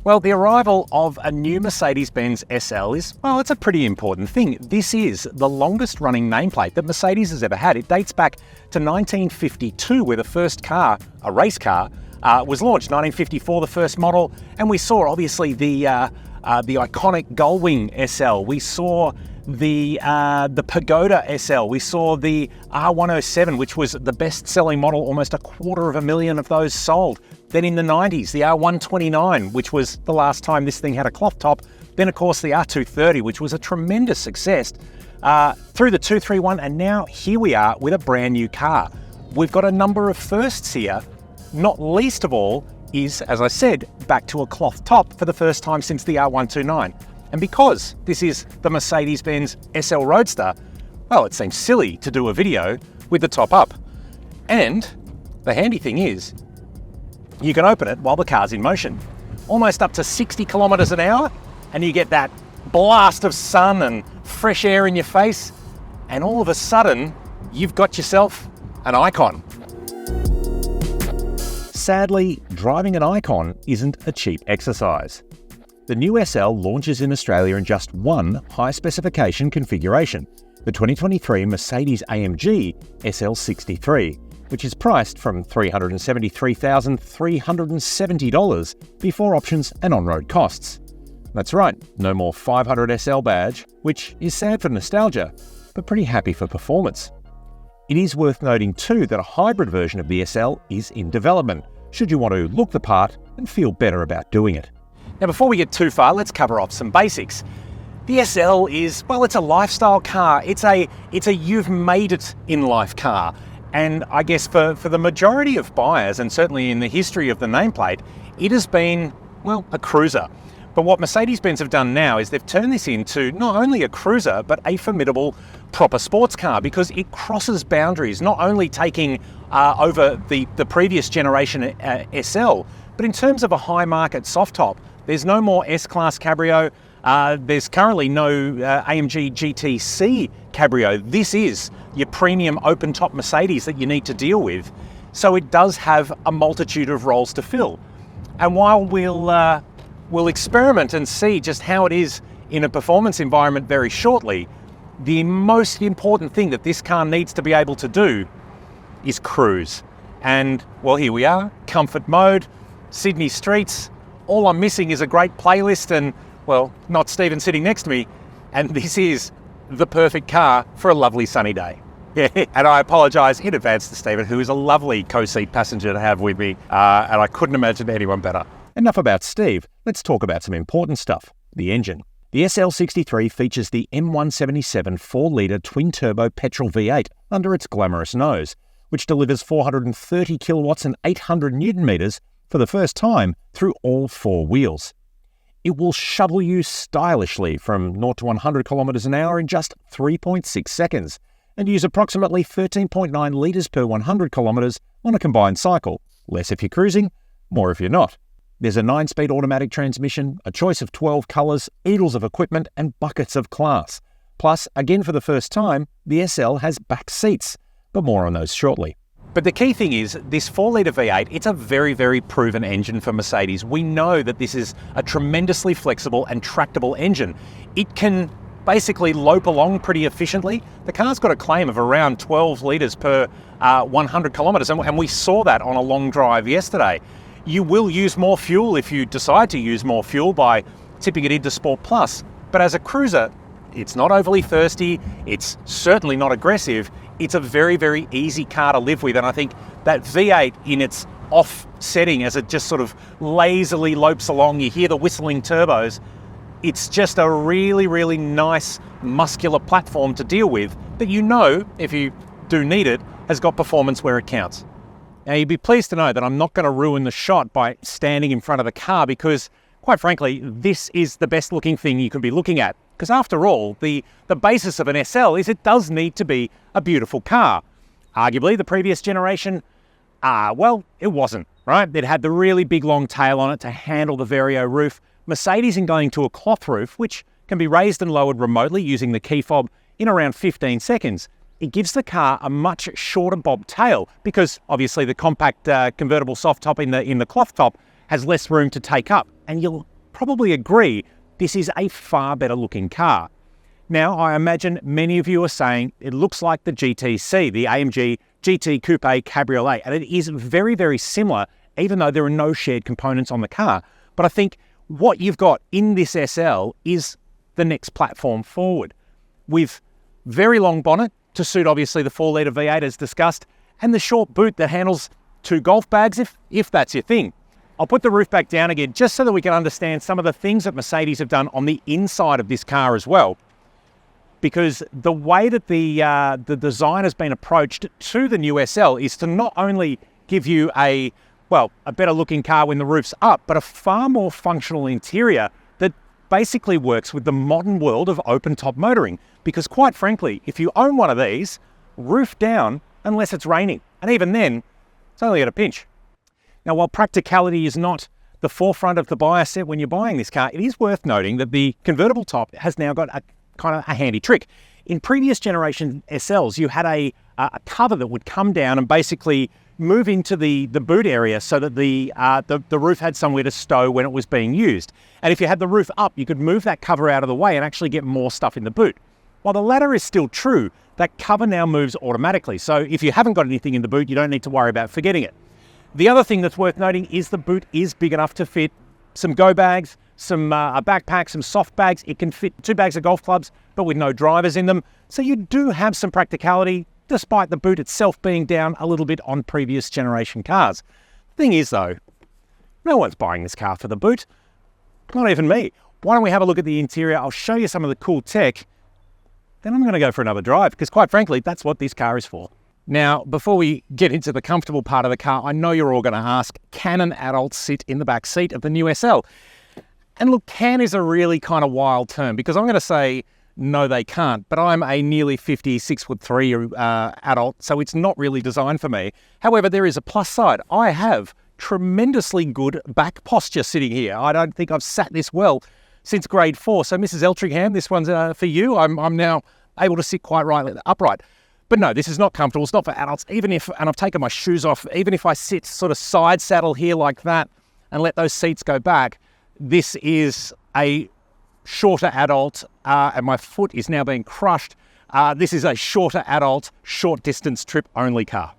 Well, the arrival of a new Mercedes-Benz SL is, well, it's a pretty important thing. This is the longest running nameplate that Mercedes has ever had. It dates back to 1952, where the first car, a race car, was launched. 1954, the first model, and we saw obviously the iconic Gullwing SL. We saw the Pagoda SL. We saw the R107, which was the best-selling model, almost 250,000 of those sold. Then in the 90s, the R129, which was the last time this thing had a cloth top. Then, of course, the R230, which was a tremendous success. Through the 231, and now here we are with a brand new car. We've got a number of firsts here, not least of all is, as I said, back to a cloth top for the first time since the R129. And because this is the Mercedes-Benz SL Roadster, well, it seems silly to do a video with the top up. And the handy thing is, you can open it while the car's in motion. Almost up to 60 kilometers an hour, and you get that blast of sun and fresh air in your face, and all of a sudden, you've got yourself an icon. Sadly, driving an icon isn't a cheap exercise. The new SL launches in Australia in just one high-specification configuration, the 2023 Mercedes-AMG SL63, which is priced from $373,370 before options and on-road costs. That's right, no more 500 SL badge, which is sad for nostalgia, but pretty happy for performance. It is worth noting too that a hybrid version of the SL is in development, should you want to look the part and feel better about doing it. Now, before we get too far, let's cover off some basics. The SL is, well, it's a lifestyle car. It's a you've made it in life car. And I guess for the majority of buyers, and certainly in the history of the nameplate, it has been, well, a cruiser. But what Mercedes-Benz have done now is they've turned this into not only a cruiser, but a formidable proper sports car, because it crosses boundaries, not only taking over the previous generation SL, but in terms of a high market soft top. There's no more S-Class Cabrio. There's currently no AMG GTC Cabrio. This is your premium open-top Mercedes that you need to deal with. So it does have a multitude of roles to fill. And while we'll experiment and see just how it is in a performance environment very shortly, the most important thing that this car needs to be able to do is cruise. And, well, here we are, comfort mode, Sydney streets. All I'm missing is a great playlist and, well, not Stephen sitting next to me. And this is the perfect car for a lovely sunny day. Yeah, and I apologise in advance to Stephen, who is a lovely co-seat passenger to have with me, and I couldn't imagine anyone better. Enough about Steve, let's talk about some important stuff, the engine. The SL63 features the M177 4-litre twin-turbo petrol V8 under its glamorous nose, which delivers 430 kilowatts and 800 newton metres for the first time through all four wheels. It will shuttle you stylishly from 0 to 100 kilometres an hour in just 3.6 seconds and use approximately 13.9 litres per 100 kilometres on a combined cycle, less if you're cruising, more if you're not. There's a 9-speed automatic transmission, a choice of 12 colours, oodles of equipment and buckets of class. Plus, again for the first time, the SL has back seats, but more on those shortly. But the key thing is, this 4-litre V8, it's a very, very proven engine for Mercedes. We know that this is a tremendously flexible and tractable engine. It can basically lope along pretty efficiently. The car's got a claim of around 12 litres per 100 kilometres, and we saw that on a long drive yesterday. You will use more fuel if you decide to use more fuel by tipping it into Sport Plus. But as a cruiser, it's not overly thirsty, it's certainly not aggressive. It's a very, very easy car to live with, and I think that V8 in its off setting as it just sort of lazily lopes along, you hear the whistling turbos, it's just a really, really nice muscular platform to deal with that, you know, if you do need it, has got performance where it counts. Now, you'd be pleased to know that I'm not going to ruin the shot by standing in front of the car because, quite frankly, this is the best looking thing you can be looking at. Because after all, the basis of an SL is it does need to be a beautiful car. Arguably, the previous generation, well, it wasn't, right? It had the really big long tail on it to handle the Vario roof. Mercedes, in going to a cloth roof, which can be raised and lowered remotely using the key fob in around 15 seconds, it gives the car a much shorter bob tail because obviously the compact convertible soft top in the cloth top has less room to take up. And you'll probably agree this is a far better looking car. Now, I imagine many of you are saying it looks like the GTC, the AMG GT Coupe Cabriolet, and it is very, very similar, even though there are no shared components on the car. But I think what you've got in this SL is the next platform forward, with very long bonnet to suit obviously the 4-litre V8 as discussed, and the short boot that handles 2 golf bags if that's your thing. I'll put the roof back down again just so that we can understand some of the things that Mercedes have done on the inside of this car as well. Because the way that the design has been approached to the new SL is to not only give you a better looking car when the roof's up, but a far more functional interior that basically works with the modern world of open top motoring. Because quite frankly, if you own one of these, roof down unless it's raining. And even then, it's only at a pinch. Now, while practicality is not the forefront of the buyer set when you're buying this car, it is worth noting that the convertible top has now got a kind of a handy trick. In previous generation SLs, you had a cover that would come down and basically move into the boot area so that the roof had somewhere to stow when it was being used. And if you had the roof up, you could move that cover out of the way and actually get more stuff in the boot. While the latter is still true, that cover now moves automatically. So if you haven't got anything in the boot, you don't need to worry about forgetting it. The other thing that's worth noting is the boot is big enough to fit some go bags, a backpack, some soft bags. It can fit 2 bags of golf clubs, but with no drivers in them. So you do have some practicality, despite the boot itself being down a little bit on previous generation cars. Thing is though, no one's buying this car for the boot. Not even me. Why don't we have a look at the interior? I'll show you some of the cool tech. Then I'm going to go for another drive, because quite frankly, that's what this car is for. Now, before we get into the comfortable part of the car, I know you're all going to ask, can an adult sit in the back seat of the new SL? And look, can is a really kind of wild term, because I'm going to say, no, they can't. But I'm a nearly 50, 6'3" adult, so it's not really designed for me. However, there is a plus side. I have tremendously good back posture sitting here. I don't think I've sat this well since grade 4. So Mrs. Eltringham, this one's for you. I'm now able to sit quite upright. But no, this is not comfortable. It's not for adults. And I've taken my shoes off, even if I sit sort of side saddle here like that and let those seats go back, this is a shorter adult, and my foot is now being crushed. This is a shorter adult, short distance trip only car.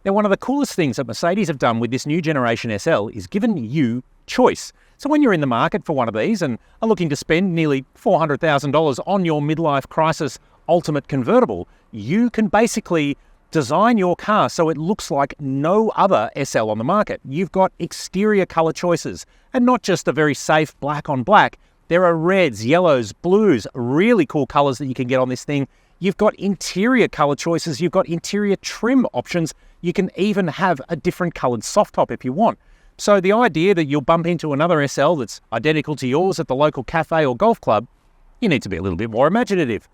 Now, one of the coolest things that Mercedes have done with this new generation SL is given you choice. So when you're in the market for one of these and are looking to spend nearly $400,000 on your midlife crisis ultimate convertible, you can basically design your car so it looks like no other SL on the market. You've got exterior color choices, and not just a very safe black on black. There are reds, yellows, blues, really cool colors that you can get on this thing. You've got interior color choices. You've got interior trim options. You can even have a different colored soft top if you want. So the idea that you'll bump into another SL that's identical to yours at the local cafe or golf club, you need to be a little bit more imaginative.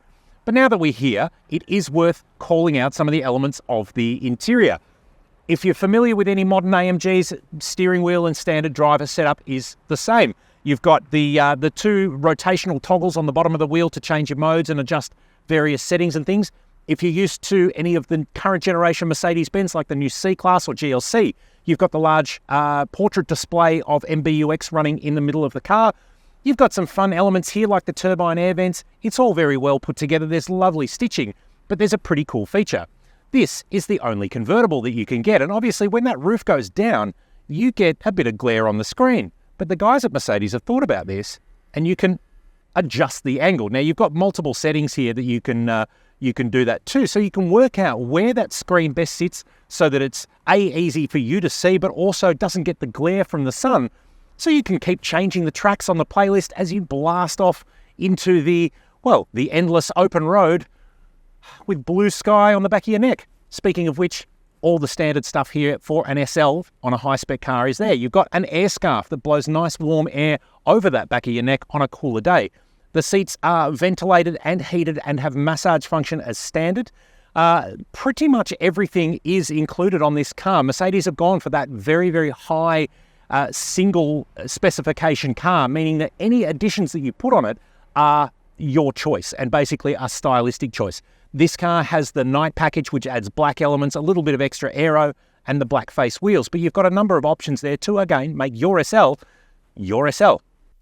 But now that we're here, it is worth calling out some of the elements of the interior. If you're familiar with any modern AMGs, steering wheel and standard driver setup is the same. You've got the 2 rotational toggles on the bottom of the wheel to change your modes and adjust various settings and things. If you're used to any of the current generation Mercedes-Benz, like the new C-Class or GLC, you've got the large portrait display of MBUX running in the middle of the car. You've got some fun elements here like the turbine air vents. It's all very well put together. There's lovely stitching, but there's a pretty cool feature. This is the only convertible that you can get, and obviously when that roof goes down, you get a bit of glare on the screen. But the guys at Mercedes have thought about this, and you can adjust the angle. Now, you've got multiple settings here that you can do that too, so you can work out where that screen best sits so that it's easy for you to see, but also doesn't get the glare from the sun. So you can keep changing the tracks on the playlist as you blast off into the endless open road with blue sky on the back of your neck. Speaking of which, all the standard stuff here for an SL on a high-spec car is there. You've got an air scarf that blows nice warm air over that back of your neck on a cooler day. The seats are ventilated and heated and have massage function as standard. Pretty much everything is included on this car. Mercedes have gone for that very, very high single specification car, meaning that any additions that you put on it are your choice and basically a stylistic choice. This car has the night package, which adds black elements, a little bit of extra aero, and the black face wheels. But you've got a number of options there to, again, make your SL your SL.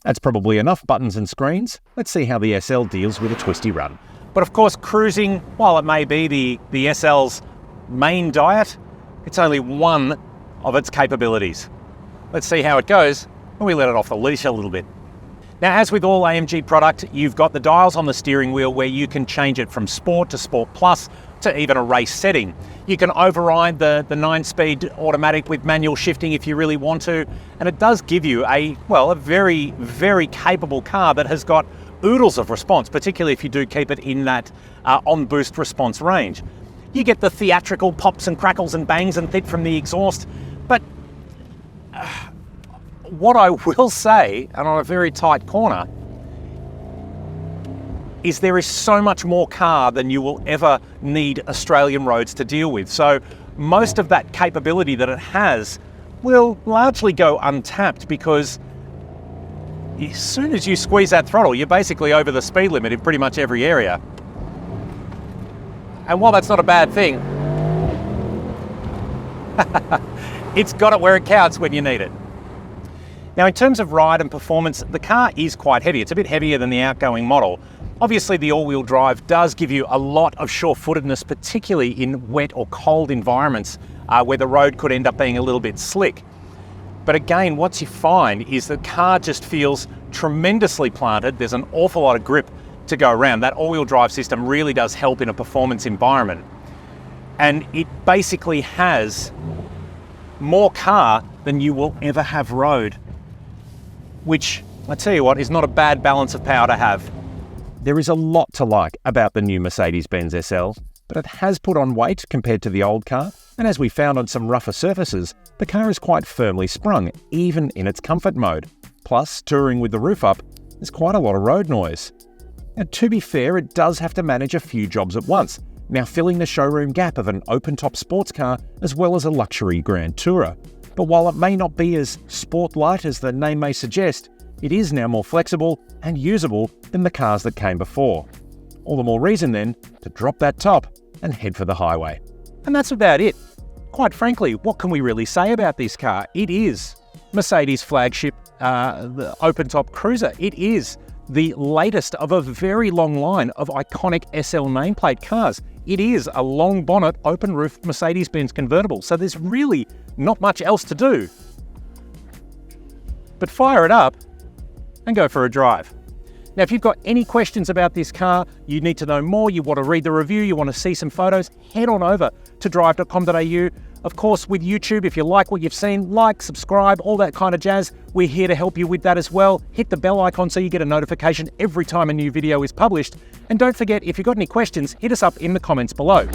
That's probably enough buttons and screens. Let's see how the SL deals with a twisty run. But of course, cruising, while it may be the SL's main diet, it's only one of its capabilities. Let's see how it goes when we let it off the leash a little bit. Now, as with all AMG product, you've got the dials on the steering wheel where you can change it from Sport to Sport Plus to even a race setting. You can override the 9-speed automatic with manual shifting if you really want to, and it does give you a very, very capable car that has got oodles of response, particularly if you do keep it in that on-boost response range. You get the theatrical pops and crackles and bangs and thit from the exhaust, but what I will say, and on a very tight corner, is there is so much more car than you will ever need Australian roads to deal with. So most of that capability that it has will largely go untapped, because as soon as you squeeze that throttle, you're basically over the speed limit in pretty much every area. And while that's not a bad thing, it's got it where it counts when you need it. Now, in terms of ride and performance, the car is quite heavy. It's a bit heavier than the outgoing model. Obviously, the all-wheel drive does give you a lot of sure-footedness, particularly in wet or cold environments where the road could end up being a little bit slick. But again, what you find is the car just feels tremendously planted. There's an awful lot of grip to go around. That all-wheel drive system really does help in a performance environment. And it basically has more car than you will ever have road, which, I tell you what, is not a bad balance of power to have. There is a lot to like about the new Mercedes-Benz SL, but it has put on weight compared to the old car, and as we found on some rougher surfaces, the car is quite firmly sprung, even in its comfort mode. Plus, touring with the roof up, there's quite a lot of road noise. Now, to be fair, it does have to manage a few jobs at once, now filling the showroom gap of an open-top sports car as well as a luxury Grand Tourer. But while it may not be as sport-light as the name may suggest, it is now more flexible and usable than the cars that came before. All the more reason then to drop that top and head for the highway. And that's about it. Quite frankly, what can we really say about this car? It is Mercedes' flagship, the open-top cruiser. It is the latest of a very long line of iconic SL nameplate cars. It is a long bonnet, open-roofed Mercedes-Benz convertible, so there's really not much else to do but fire it up and go for a drive. Now, if you've got any questions about this car, you need to know more, you want to read the review, you want to see some photos, head on over to Drive.com.au. Of course, with YouTube, if you like what you've seen, like, subscribe, all that kind of jazz. We're here to help you with that as well. Hit the bell icon so you get a notification every time a new video is published. And don't forget, if you've got any questions, hit us up in the comments below.